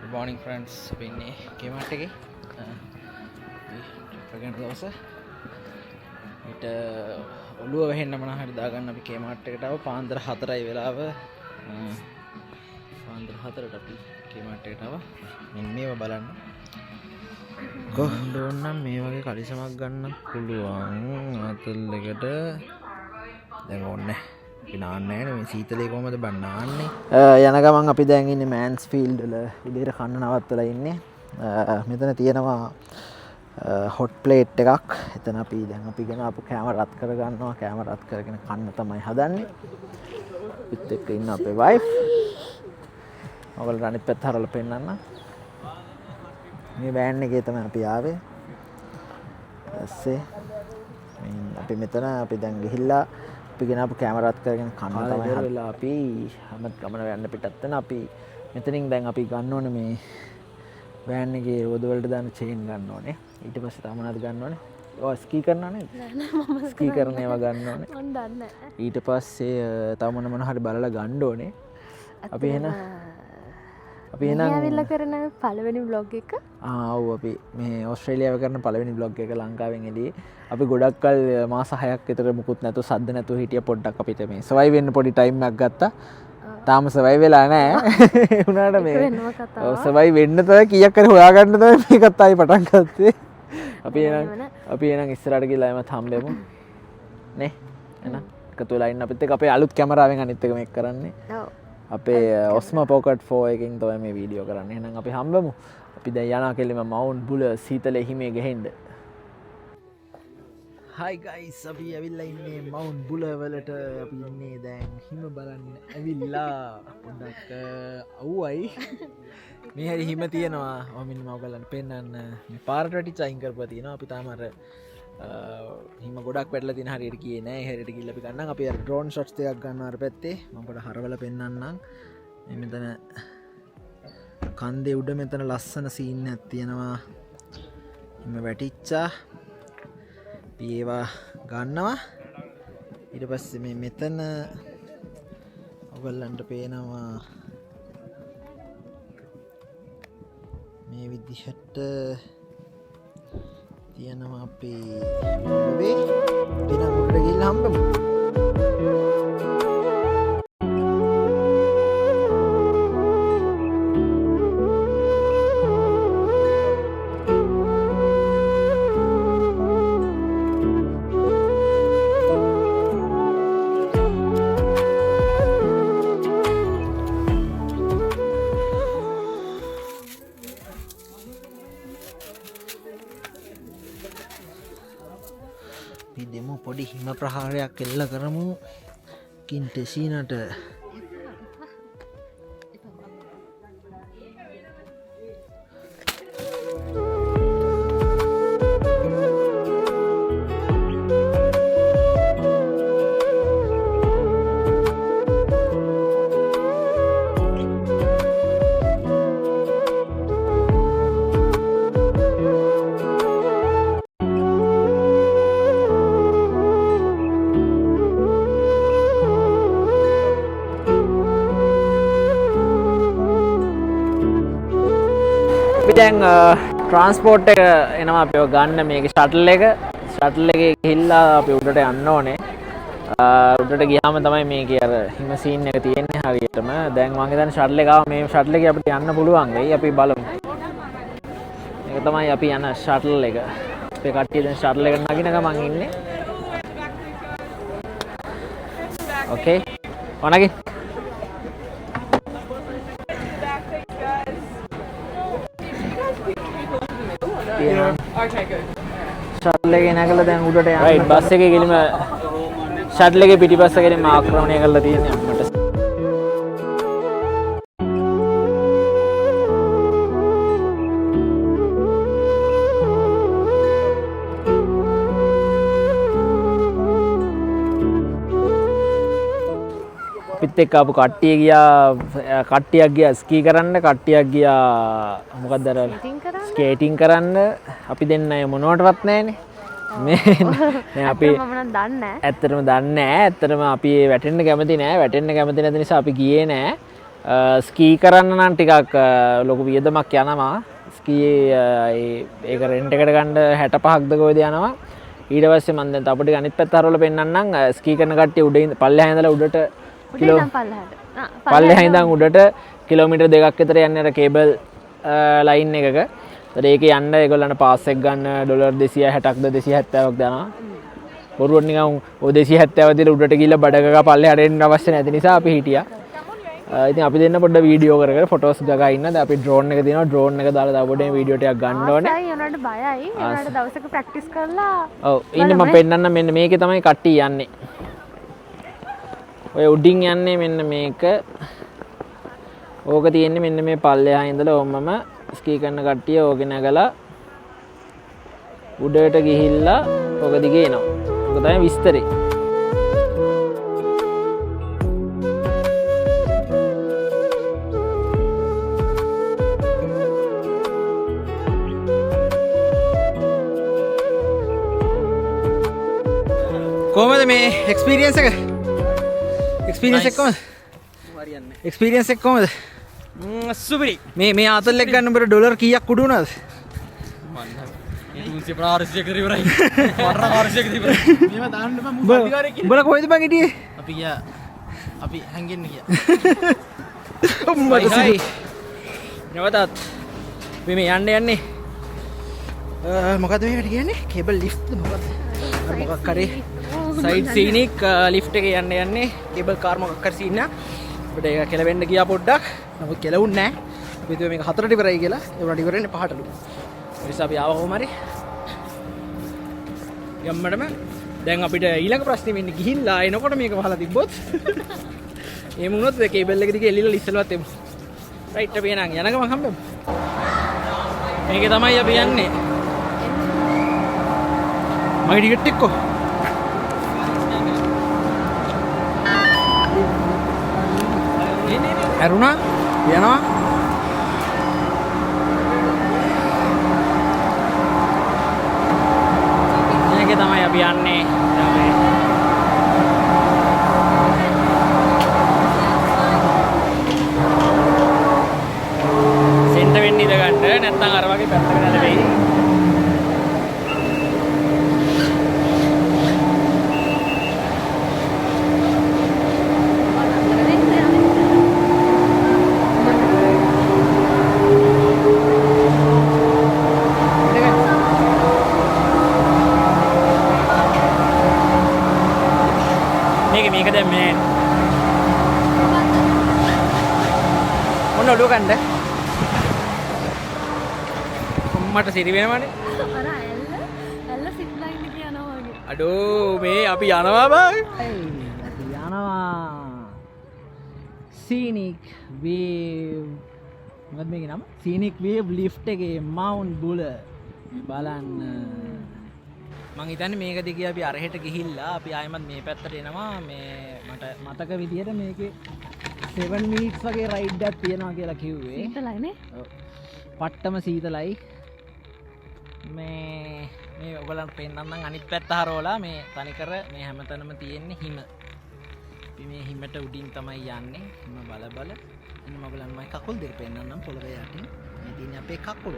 Good morning friends. අපි ඉන්නේ කේමාට් එකේ. ට්‍රිප් එක යන දවස. ඊට ඔළුව වැහෙන්න මොනවා හරි දාගන්න අපි කේමාට් එකට ආව. පාන්දර 4යි වෙලාව. පාන්දර 4ට අපි කේමාට් එකට ආව. මෙන්න මේව බලන්න. කොහොමද ඕනනම් මේ වගේ කලිසමක් ගන්න පුළුවන්. අතල් එකට දැන් ඕනේ. අපි නාන්නේ නැහැ මේ සීතලේ කොහමද බං නාන්නේ. යන ගමන් අපි දැන් ඉන්නේ මෑන්ස්ෆීල්ඩ් වල ඉදිරියට කන්න නවත්තලා ඉන්නේ. මෙතන තියෙනවා හොට් ප්ලේට් එකක්. එතන අපි දැන් අපි ගෙන ආපු කෑම රත් කර ගන්නවා. කෑම රත් කරගෙන කන්න තමයි හදන්නේ. පිට එක්ක ඉන්න අපේ වයිෆ්. ඔයගොල්ලෝ අනිත් පැත්ත හරවලා පෙන්නන්න. මේ වෑන් එකේ තමයි අපි ආවේ. ඊස්සේ අපි මෙතන අපි දැන් ගිහිල්ලා අපි ගෙන ආපු කෑම රත් කරගෙන කන්න තමයි හදලා අපි හැමත් ගමන යන්න පිටත් වෙන අපි මෙතනින් දැන් අපි ගන්න ඕනේ මේ වෑන් එකේ රෝද වලට දාන චේන් ගන්න ඕනේ. ඊට පස්සේ තව මොනවද ගන්න ඕනේ? ඔය ස්කී කරනවා නේද? නෑ මම ස්කී කරන ඒවා ගන්න ඕනේ. මම දන්නේ නැහැ. ඊට පස්සේ තව මොන හරි බලලා ගන්න ඕනේ. අපි එහෙනම් ඇවිල්ලා කරන පළවෙනි බ්ලොග් එක. ඔව් අපි මේ ඕස්ට්‍රේලියාව කරන පළවෙනි බ්ලොග් එක ලංකාවෙන් එළියේ. අපි ගොඩක් කල් මාස 6ක් විතර මුකුත් නැතුව සද්ද නැතුව හිටිය පොඩ්ඩක් අපිට මේ සර්වයිව් වෙන්න පොඩි ටයිම් එකක් ගත්තා. තාම සර්වයිව් වෙලා නැහැ. ඒ වුණාට මේ සර්වයිව් වෙන්න තමයි කීයක් හරි හොයාගන්න තමයි මේකත් ආයි පටන් ගත්තේ. අපි එහෙනම් ඉස්සරහට ගිහලා එමත් හම්බෙමු. නේ? එහෙනම් එකතු වෙලා ඉන්න අපිත් එක්ක අපේ අලුත් කැමරාවෙන් අනිත් එක මේක කරන්නේ. ඔව්. අපේ ඔස්මා පොකට් 4 එකකින් තමයි මේ වීඩියෝ කරන්නේ. එහෙනම් අපි හම්බෙමු. අපි දැන් යනවා කෙලිම මවුන්ට් බුල සීතලේ හිමේ ගහෙන්න. Hi guys, අපි ඇවිල්ලා ඉන්නේ මවුන්ට් බුල වලට. අපි ඉන්නේ දැන් හිම බලන්න ඇවිල්ලා. පොඩ්ඩක් අවුවයි. මේ හැරි හිම තියෙනවා. ඔමින් මම ඔයගලන්ට පෙන්නන්න. මේ පාරට වැටිච්ච අයින් කරපුවා තියෙනවා. අපි තාම අර හිම ගොඩක් වැටලා තියෙන හරියට ගියේ නෑ. හැරියට ගිහිල්ලා අපි ගන්නම්. අපි අර ඩ්‍රෝන් ෂොට්ස් ටිකක් ගන්නවා අර පැත්තේ. මම පොඩ හරවලා පෙන්නන්නම්. මේ මෙතන කන්දේ උඩ මෙතන ලස්සන සීන් එකක් තියෙනවා. හිම වැටිච්චා. අපි ඒවා ගන්නවා. ඊට පස්සේ මේ මෙතන ඔයගලන්ට පේනවා මේ විදිහට තියෙනවා අපේ ඔබේ දින මුඩට ගිහිල්ලා හම්බෙමු. දෙමු පොඩි හිම ප්‍රහාරයක් එල්ල කරමු කින්ටෙසීනට. දැන් ට්‍රාන්ස්පෝර්ට් එක එනවා අපිව ගන්න මේක ෂටල් එකේ ගිහිල්ලා අපි උඩට යන්න ඕනේ. උඩට ගියාම තමයි මේකේ අර හිම සීන් එක තියෙන්නේ හරියටම. දැන් මම හිතන්නේ ෂටල් එක ආව මේ ෂටල් එකේ අපිට යන්න පුළුවන් වෙයි. අපි බලමු. මේක තමයි අපි යන ෂටල් එක. අපේ කට්ටිය දැන් ෂටල් එකට නගින ගමන් ඉන්නේ. ඕකේ. ඔනගේ Okay, good. ෂටල් එකේ නැගලා දැන් උඩට යන්න. රයිට් බස් එකේ ගෙලිම ෂටල් එකේ පිටිපස්ස ගෙලිම ආක්‍රමණය කරලා තියෙන්නේ අපිට. අපිත් එක්ක ආපු කට්ටිය ගියා කට්ටියක් ගියා ස්කී කරන්න කට්ටියක් ගියා මොකක්ද අර ස්කේටිං කරන්න අපි දෙන්න අය මොනවටවත් නැහනේ මේ අපි මම දන්නේ නැහැ. ඇත්තටම දන්නේ නැහැ. ඇත්තටම අපි වැටෙන්න කැමති නැහැ. වැටෙන්න කැමති නැති නිසා අපි ගියේ නැහැ. ස්කී කරන්න නම් ටිකක් ලොකු වියදමක් යනවා. ස්කී ඒක රෙන්ට් එකට ගන්න 65ක්ද කොහෙද යනවා. ඊට පස්සේ මම දැන් අපිට අනිත් පැත්ත හරවල පෙන්නන්නම්. ස්කී කරන කට්ටිය උඩින් පල්ලෙහා ඉඳලා උඩට පල්ලෙහා ඉඳන් උඩට කිලෝමීටර් 2ක් විතර යන්නේ අර කේබල් ලයින් එකක. ඒතර ඒකේ යන්න ඒගොල්ලන්ට පාස් එක ගන්න ඩොලර් 260ක්ද 270ක් දානවා. බොරුවට නිකන් ඔය 270 දීලා උඩට ගිහිල්ලා බඩගග පල්ලෙහාට එන්න අවශ්‍ය නැති නිසා අපි හිටියා. ඉතින් අපි දෙන්න පොඩ්ඩක් වීඩියෝ කර කර ෆොටෝස් ගගා ඉන්න. දැන් අපි ඩ්‍රෝන් එක දිනවා. ඩ්‍රෝන් එක දාලා තව පොඩ්ඩක් වීඩියෝ ටිකක් ගන්න ඕනේ. ආසයි උනාට බයයි. උනාට දවසක ප්‍රැක්ටිස් කරලා ඔව් ඉන්න මම පෙන්නන්න මෙන්න මේකේ තමයි කට්ටිය යන්නේ. ඔය උඩින් යන්නේ මෙන්න මේක. ඕක තියෙන්නේ මෙන්න මේ පල්ලෙහා ඉඳලා ඔಮ್ಮම ස්කී කරන කට්ටිය ඕක නැගලා උඩට ගිහිල්ලා ඕක දිගේ එනවා. ඕක තමයි විස්තරේ. කොහමද මේ එක්ස්පීරියන්ස් එක? එක්ස්පීරියන්ස් එක කොහමද? හරියන්නේ. එක්ස්පීරියන්ස් එක කොහමද? සුපිරි. මේ ආතල් එක ගන්න උඹට ඩොලර් කීයක් කුඩු වුණාද? මම 350 ක ඉවරයි. මරණ 400 ක ඉවරයි. මේව දාන්න බෑ මු අධිකාරියෙක් ඉන්නේ. උඹලා කොහෙද බං හිටියේ? අපි ගියා. අපි හැංගෙන්න ගියා. උඹට සිරි. නවතත්. මේ යන්නේ. මොකද්ද මේකට කියන්නේ? කේබල් ලිෆ්ට්ද මොකද්ද? මොකක් කරේ? සයිඩ් සීනික් ලිෆ්ට් එකේ යන්නේ කේබල් කාර් මොකක් හරි සීන් එක. අපිට ඒක කෙලවෙන්න ගියා පොඩ්ඩක්. නමුත් කෙලවුන්නේ නැහැ. අපි හිතුවේ මේක 4ට ඉවරයි කියලා. ඒ වුණාට ඉවර වෙන්නේ 5ටලු. ඒ නිසා අපි ආව කොහොම හරි. යම්මඩම දැන් අපිට ඊළඟ ප්‍රශ්නේ වෙන්නේ ගිහිල්ලා එනකොට මේක වහලා තිබ්බොත් එහෙම වුණොත් ඒ කේබල් එක දිගේ එල්ලීලා ඉස්සෙල්ලවත් එමු. රයිට් අපි එනං යන ගමන් හම්බෙමු. මේකේ තමයි අපි යන්නේ. මගේ ටිකට් එක්ක ඇරුණා යනවා. මේකේ තමයි අපි යන්නේ. සෙන්ට වෙන්න ඉඳ ගන්න නැත්නම් අර වගේ පැත්තකට යන්න වෙයි. මේක දැන් මේ මොන ඔළුව ගන්නද? කොම්මට සිරි වෙනවනේ. අර ඇල්ල සිප් ලයින් එක යනවා වගේ. අඩෝ මේ අපි යනවා බං. අපි යනවා. සීනික් වේව් මොකද මේකේ නම? සීනික් වේව් ලිෆ්ට් එකේ මවුන්ට් බුල බලන්න. මං හිතන්නේ මේක දිගේ අපි අරහෙට ගිහිල්ලා අපි ආයෙමත් මේ පැත්තට එනවා. මේ මට මතක විදියට මේකේ 7 මිනිත්ස් වගේ රයිඩ් එකක් තියෙනවා කියලා කිව්වේ. සීතලයි නේ? ඔව්. පට්ටම සීතලයි. මේ ඔයගලන්ට පෙන්නන්නම් අනිත් පැත්ත හරවලා මේ තනිකර මේ හැමතැනම තියෙන්නේ හිම. අපි මේ හිමට උඩින් තමයි යන්නේ. හිම බල බල. ඉන්න ඔයගලන් මයි කකුල් දෙක පෙන්නන්නම් පොළවේ යටින්. මේ තියෙන්නේ අපේ කකුල්.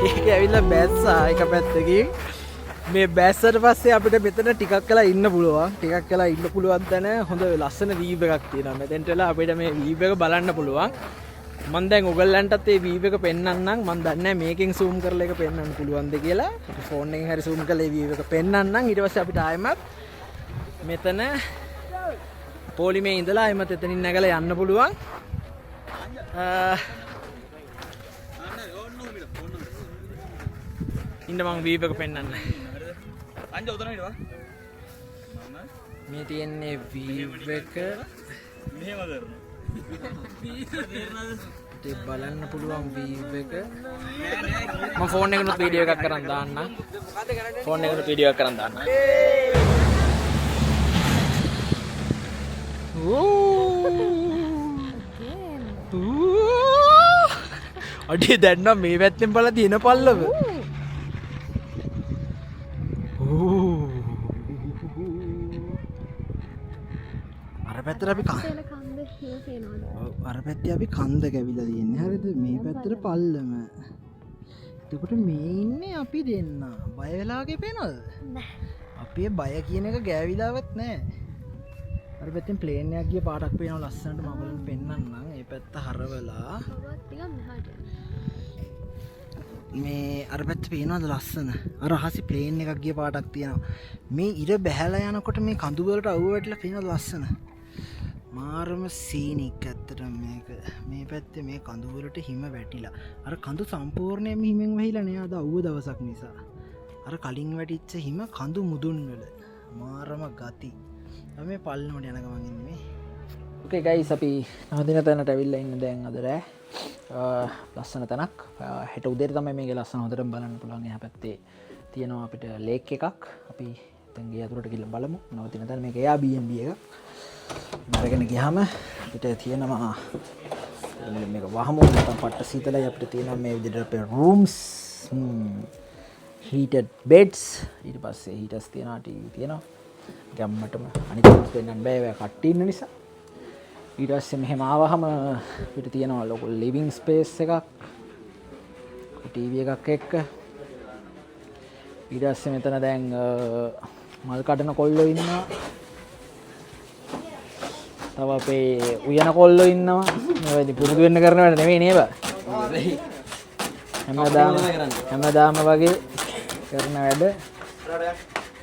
ඒක ඇවිල්ලා බැස්සා එක පැත්තකින් මේ බැස්සට පස්සේ අපිට මෙතන ටිකක් වෙලා ඉන්න පුළුවන්. ටිකක් වෙලා ඉන්න පුළුවන් තැන හොඳ ලස්සන වීව් එකක් තියෙනවා. මෙතෙන්ට වෙලා අපිට මේ වීව් එක බලන්න පුළුවන්. මම දැන් ඔයගලන්ටත් මේ වීව් එක පෙන්නන්නම්. මම දන්නේ නැහැ මේකෙන් zoom කරලා එක පෙන්නන්න පුළුවන්ද කියලා. අපි ෆෝන් එකෙන් හරි zoom කරලා මේ වීව් එක පෙන්නන්නම්. ඊට පස්සේ අපිට ආයෙමත් මෙතන පොලිමේ ඉඳලා ආයෙමත් එතනින් නැගලා යන්න පුළුවන්. ඉන්න මං වීව් එක පෙන්නන්න. අංජ උතන හිටවා. මේ තියෙන්නේ වීව් එක. මෙහෙම කරනවා. ඉතින් බලන්න පුළුවන් view එක. මම ෆෝන් එකනොත් වීඩියෝ එකක් කරන් දාන්න. ෆෝන් එකනොත් වීඩියෝ එකක් කරන් දාන්න. අඩිය දැන් නම් මේ පැත්තෙන් බලලා තියෙන පල්ලව. අර පැත්තට අපි අර පැත්තේ අපි කන්ද කැවිලා තියෙන්නේ. හරිද? මේ පැත්තට පල්ලම. එතකොට මේ ඉන්නේ අපි දෙන්න. බය වෙලාගේ පේනවද? නෑ. අපි බය කියන එක ගෑවිලාවත් නෑ. අර පැත්තෙන් ප්ලේන් එකක් ගිය පාටක් පේනවා ලස්සනට මම බලන්න පෙන්නන්නම්. මේ පැත්ත හරවලා මේ අර පැත්ත පේනවද ලස්සන? අර අහසේ ප්ලේන් එකක් ගිය පාටක් තියෙනවා. මේ ඉර බැහැලා යනකොට මේ කඳු වලට අවුව වැටලා පේනවද ලස්සන? මාරම සීනික් ඇත්තටම මේක. මේ පැත්තේ මේ කඳු වලට හිම වැටිලා. අර කඳු සම්පූර්ණයෙන්ම හිමෙන් වැහිලා නෑ අද අවුව දවසක් නිසා. අර කලින් වැටිච්ච හිම කඳු මුදුන් වල. මාරම ගති. මේ පල්ලනට යන ගමන් ඉන්නේ. ඕකේ ගයිස් අපි නවදින තැනට ඇවිල්ලා ඉන්න දැන් අද රෑ. ලස්සන තැනක්. හෙට උදේට තමයි මේකේ ලස්සන හොඳටම බලන්න පුළුවන්. එහා පැත්තේ තියෙනවා අපිට ලේක් එකක්. අපි දැන් ගේ අතුරට ගිහින් බලමු. නවතින තැන මේක Airbnb එකක්. අරගෙන ගියාම අපිට තියෙනවා මේක වහමු නැත්නම් පට්ට සීතලයි අපිට තියෙනවා මේ විදිහට අපේ rooms heated beds ඊට පස්සේ heaters තියෙනවා TV තියෙනවා ගැම්මටම අනිත් වෙන්නත් බෑ ඔය කට්ටි ඉන්න නිසා ඊට පස්සේ මෙහෙම ආවහම අපිට තියෙනවා ලොකු living space එකක් TV එකක් එක්ක ඊට පස්සේ මෙතන දැන් මල් කඩන කොල්ලෝ ඉන්නවා තව අපේ උයන කොල්ලෝ ඉන්නවා මේ ඉතින් පුරුදු වෙන්න කරන වැඩ නෙවෙයි නේද හැමදාම වගේ කරන වැඩ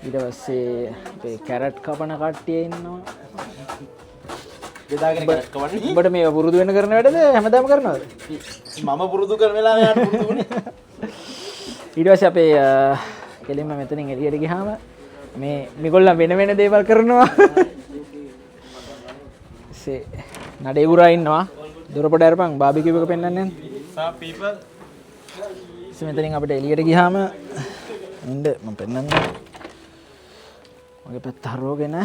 ඊට පස්සේ අපේ කැරට් කපන කට්ටිය ඉන්නවා දෙදාගෙන කැරට් කවන්නේ උඹට මේ පුරුදු වෙන්න කරන වැඩද හැමදාම කරනවද මම පුරුදු කරන වෙලාව යාට පුරුදු වුණේ ඊට පස්සේ අපේ කෙලින්ම මෙතනින් එළියට ගියාම මේ මේගොල්ලන් වෙන වෙන දේවල් කරනවා නඩේ ගුරා ඉන්නවා දොරපොඩ අරපන් බාබිකියු එක පෙන්නන්නේ some people මෙතනින් අපිට එළියට ගියාම ඉන්න මම පෙන්නන්න මගේ පැත්ත හරවගෙන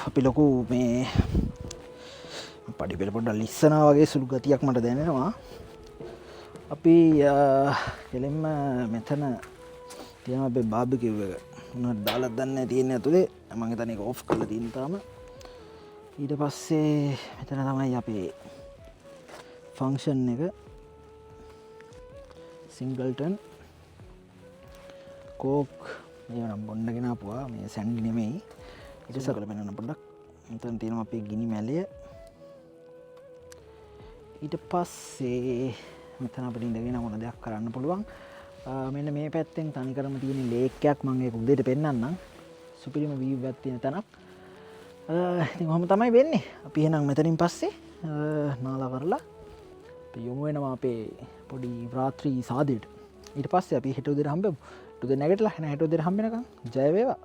අපි ලොකු මේ පඩි පෙළ පොඩ්ඩක් ලිස්සනවා වගේ සුළු ගතියක් මට දැනෙනවා අපි කෙලින්ම මෙතන තියෙනවා අපේ බාබිකියු එක උනත් දාලා දන්නේ තියෙන්නේ ඇතුලේ මම හිතන්නේ ඒක ඔෆ් කරලා තියෙන තාම ඊට පස්සේ මෙතන තමයි අපේ ෆන්ක්ෂන් එක සිංගල්ටන් කෝක් මේ නම් බොන්නගෙන ආපුවා මේ සැන්ඩි නෙමෙයි ඊට සකල පෙන්වන්න පොඩ්ඩක් මෙතන තියෙනවා අපේ ගිනි මැලය ඊට පස්සේ මෙතන අපිට ඉඳගෙන මොන දෙයක් කරන්න පුළුවන් මෙන්න මේ පැත්තෙන් තනිකරම තියෙන ලේක් එකක් මම ඒක උදේට පෙන්නන්නම් සුපිරිම view එකක් තියෙන තැනක් ඉතින් කොහොම තමයි වෙන්නේ අපි එහෙනම් මෙතනින් පස්සේ නාලා කරලා අපි යමු වෙනවා අපේ පොඩි රාත්‍රී සාදයට ඊට පස්සේ අපි හෙට උදේට හම්බෙමු හෙට උදේ නැගිටලා එහෙනම් හෙට උදේට හම්බෙනකම් ජය වේවා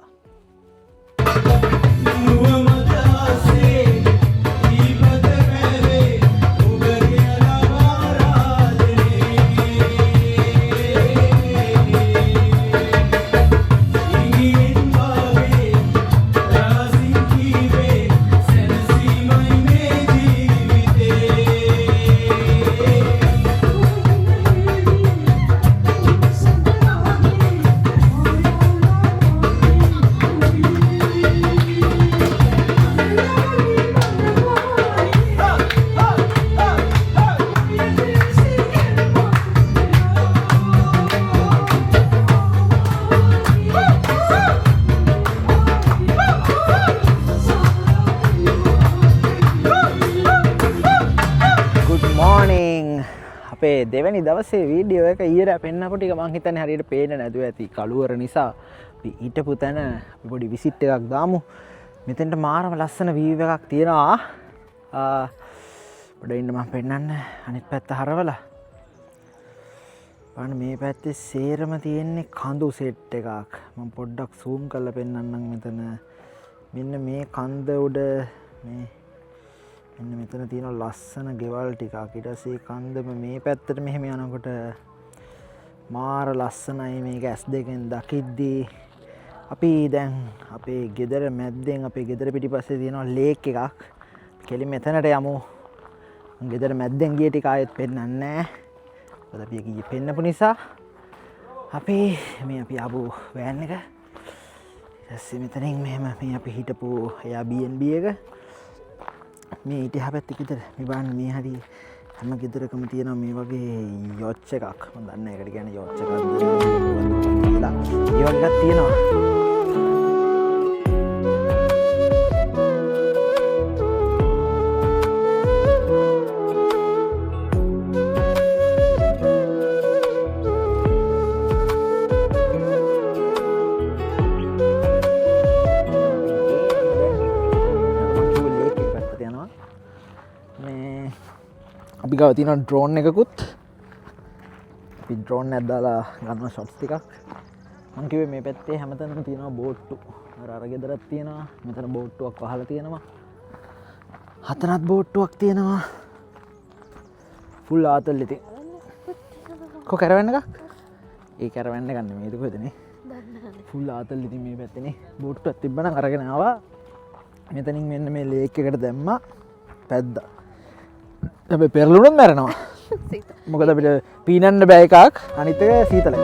අපේ දෙවැනි දවසේ වීඩියෝ එක ඊයර පෙන්නපු ටික මං හිතන්නේ හරියට පේන්නේ නැතුව ඇති කළුවර නිසා අපි හිටපු තැන අපි පොඩි විසිට් එකක් දාමු මෙතෙන්ට මාරම ලස්සන වීව් එකක් තියෙනවා පොඩ ඉන්න මම පෙන්නන්න අනිත් පැත්ත හරවලා බලන්න මේ පැත්තේ සේරම තියෙන්නේ කඳු සෙට් එකක් මම පොඩ්ඩක් zoom කරලා පෙන්නන්නම් මෙතන මෙන්න මේ කන්ද උඩ මේ මෙන්න මෙතන තියෙන ලස්සන ගෙවල් ටිකක්. ඊට පස්සේ කන්දම මේ පැත්තට මෙහෙම යනකොට මාර ලස්සනයි මේක ඇස් දෙකෙන් දකිද්දී. අපි දැන් අපේ ගෙදර මැද්දෙන් අපේ ගෙදර පිටිපස්සේ තියෙනවා ලේක් එකක්. කෙලින් මෙතනට යමු. ගෙදර මැද්දෙන් ගිය ටික ආයෙත් පෙන්නන්නේ නැහැ. මොකද අපි ගියේ පෙන්නපු නිසා අපි ආපු වෑන් එක ඊට පස්සේ මෙතනින් මෙහෙම මේ අපි හිටපු Airbnb එක මේ ඊට එහා පැත්තේ ගෙදර මේ බලන්න මේ හරි හැම ගෙදරකම තියෙනවා මේ වගේ යොච් එකක්. මම දන්නේ නැහැ ඒකට කියන්නේ යොච් එකක්ද කියලා. ඒ වගේ එකක් තියෙනවා. අපි ගාව තියෙන ඩ්‍රෝන් එකකුත් අපි ඩ්‍රෝන් එකක් දාලා ගන්න ෂොට්ස් ටිකක්. මං කිව්වේ මේ පැත්තේ හැමතැනම තියෙනවා බෝට්ටු. අර ගෙදරක් තියෙනවා. මෙතන බෝට්ටුවක් වහලා තියෙනවා. හතරක් බෝට්ටුවක් තියෙනවා. ෆුල් ආතල් ඉතින්. කො කැරවැන් එකක්? ඒ කැරවැන් එක නෙමෙයි ඒක කොහෙදනේ? ෆුල් ආතල් ඉතින් මේ පැත්තේනේ. බෝට්ටුවක් තිබ්බනම් අරගෙන ආවා. මෙතනින් මෙන්න මේ ලේක් එකට දැම්මා. පැද්දා. හැබැයි පෙරළුණොත් මැරෙනවා. මොකද අපිට පීනන්න බෑ එකක් අනිත් එක සීතලයි.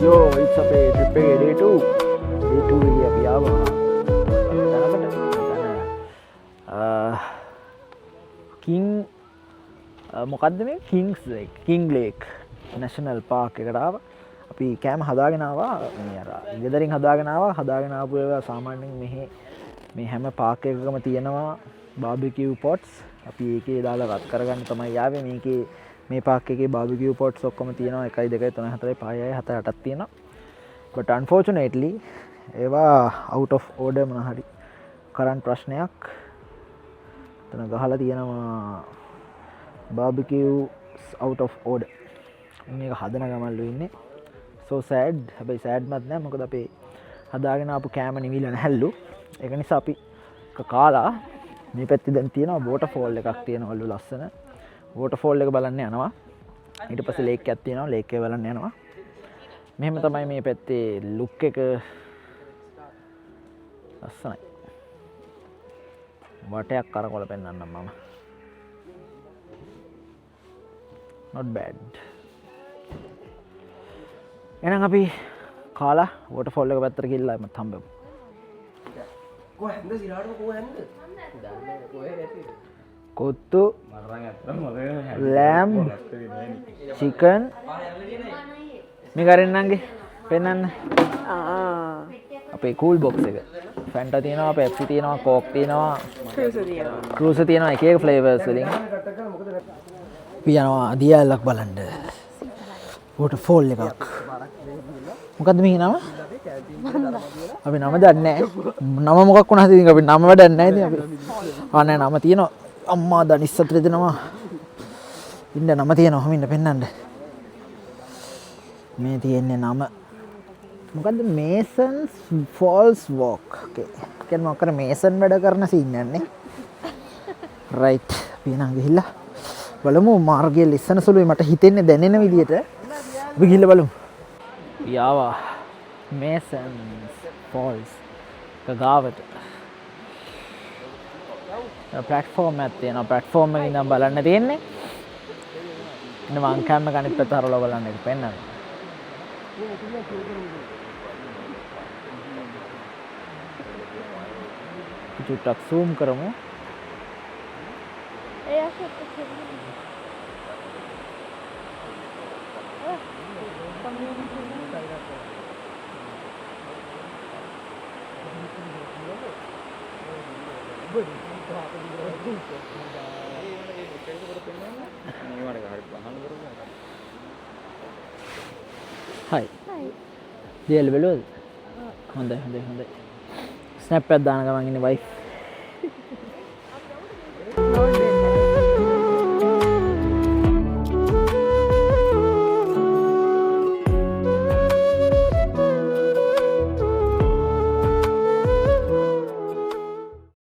යෝ ඉට්ස් අපේ ට්‍රිප් එකේ day 2 එකේ අපි ආවා. කින් මොකක්ද මේ කිං ලේක් නැෂනල් පාර්ක් එකට ආවා. අපි කෑම හදාගෙන ආවා. මේ අර ගෙදරින් හදාගෙන ආපු ඒවා සාමාන්‍යයෙන් මේ හැම පාර්ක් එකකම තියෙනවා බාබිකියු පොට්ස්. අපි ඒකේ දාලා රත් කරගන්න තමයි ආවේ. මේ පාර්ක් එකේ බාබිකියු පොට්ස් ඔක්කොම තියෙනවා 1 2 3 4 5 6 7 8ක් තියෙනවා. but unfortunately ඒවා out of order මොන හරි කරන්ට් ප්‍රශ්නයක් තන ගහලා තියෙනවා barbecues out of order. මේක හදන ගමන්ලු ඉන්නේ. so sad. හැබැයි sad මත් නෑ මොකද අපේ හදාගෙන ආපු කෑම නිවිලා නැහැලු. ඒක නිසා අපි කාලා මේ පැත්තේ දැන් තියෙනවා waterfall එකක් තියෙනවලු ලස්සන. waterfall එක බලන්න යනවා. ඊට පස්සේ lake එකක් තියෙනවා. lake එක බලන්න යනවා. මෙහෙම තමයි මේ පැත්තේ look එක ලස්සනයි. වටයක් කරකොල පෙන්වන්නම් මම. not bad. එහෙනම් අපි කාලා waterfall එක පැත්තට ගිහිල්ලා මම හම්බෙමු. කොහෙන්ද සිරාට කොහෙන්ද? කොත්තු lamb chicken මේ කරෙන්නන්ගේ පෙන්වන්න. අපේ කූල් බොක්ස් එක ෆැන්ටා තියෙනවා, පෙප්සි තියෙනවා, කෝක් තියෙනවා, ක්‍රූසර් තියෙනවා, එක එක ෆ්ලේවර්ස් වලින්. අපි යනවා දියැලක් බලන්න. waterfall එකක්. මොකද්ද මේ නම? අපි නම දන්නේ නැහැ. නම මොකක් වුණාද ඉතින් අපි නම වැඩක් නැහැ ඉතින් අපි. නෑ නම තියෙනවා. අම්මා දනිස් අතර දෙනවා. ඉන්න නම තියෙනවා. හමින්න පෙන්නන්න. මේ තියෙන්නේ නම මොකද්ද? මේසන්ස් ෆෝල්ස් වොක්. ඕකේ. කියන්නේ මොකක්ද මේසන් වැඩ කරන සීන් යන්නේ. රයිට්. අපි නම් ගිහිල්ලා බලමු මාර්ගයේ ලිස්සන සුළුයි මට හිතෙන්නේ දැනෙන විදියට. අපි ගිහිල්ලා බලමු. යාවා මේසන්ස් ෆෝල්ස් ගාවට. ප්ලැට්ෆෝම් එකක් තියෙනවා. ප්ලැට්ෆෝම් එකේ ඉඳන් බලන්න තියෙන්නේ. ඉන්න මං කැම කනිත් පැත්ත හරවලා බලන්න ඒක පෙන්නන්න. චුට්ටක් zoom කරමු. හයි. දියල් බැලුවද? හොඳයි. ස්නැප් එකක් දාන ගමන් ඉන්නේ වයිෆ්